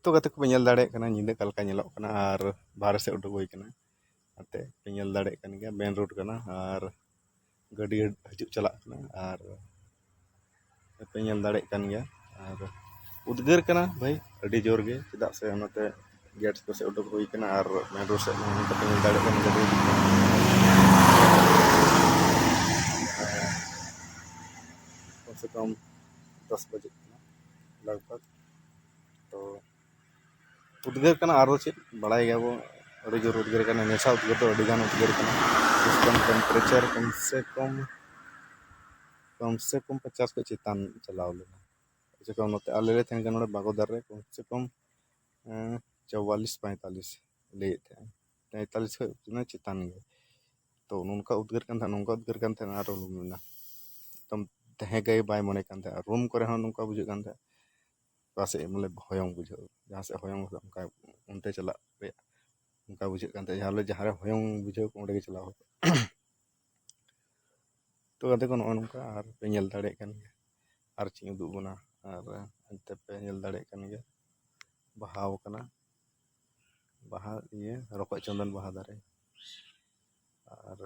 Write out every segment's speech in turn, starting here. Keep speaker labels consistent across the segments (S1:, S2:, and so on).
S1: तो गाते को ñel दाड़े कना ñिंदा कलका ñेलोक कना आर बाहर से उडुक हुई कना आते पे ñel दाड़े कन गया मेन रोड कना आर गाड़ी हजूक चला कना आर पे ñel दाड़े कन गया आर उद्गार कना भाई अड़ी जोर गे चेदा से ओनाते गेट्स को से उडुक हुई कना आर मेन रोड से पे ñel दाड़े कन गाड़ी कम से कम 10 बजे लगभग तो उद्गार कना आरो चेद बड़ाई गया वो अड़ी जोर उद्गार कना नेशा उद्गार तो अड़ी गान उद्गार कना इसका टेम्परेचर कम से कम 50 को चितान चलाव लेना कम से कम नोते आले ले थेन कना बागोदर रे कम से कम 44-45 ले थे 45 को चितान गे तो उनका उद्गार kan था आरो लुमना तम तहे गए बाय मने kan था रूम करे हन उनका बुझे kan था पासे मतलब होयंग बुझे जहां से होयंग उनका उनते चला रे उनका बुझे kan था जहां रे होयंग बुझे ओंडे के चला हो तो गाते को नोनका आर पे ñel दाड़े kan गे आर चिंग उदु बना आर अंते पे ñel दाड़े kan गे बहाव कना बाहा ये रको चंदन बाहा दारे आर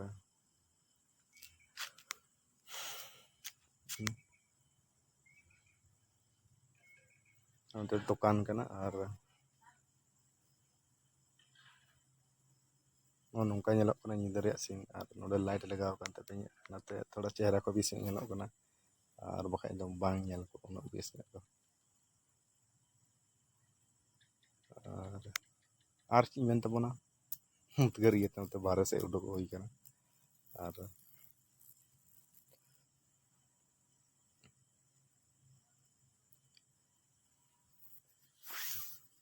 S1: अंते दुकान कना आर नोंका ñelok कना ñिदा रे सिंग आर नोडे लाइट लगाव kan te नाते थोड़ा चेहरा को भी सिंग ñelok कना आर बखाय दम बांग ñel को उन बेस ने तो आर चिंग मेन तबना उद्गार गे तम बाहर से उडुक हुई कना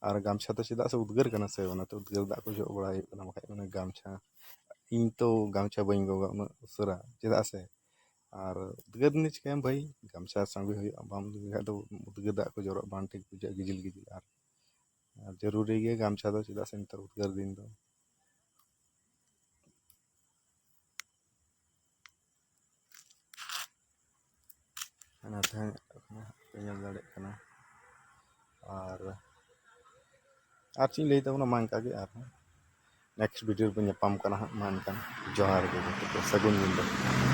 S1: आर गामछा तो चेदा से उद्गार कना से ओनाते उद्गार दा को जो बड़ा कना बखाय माने गामछा इन तो गामछा बइन गोगा उन उसरा चेदा से आर उद्गार नि चिकाम भाई गामछा संगे हुई बाम दो उद्गार दा को जरो बान ठीक बुझा गिजिल गिजिल आर जरूरी गे गामछा दो चेदा से नतर उद्गार दिन दो अनाथे ñel दाड़े कना आर चिंग लई तबना मांका गे आर नेक्स्ट वीडियो पे ñapam kana मान kan जोहार गे सगुन दिन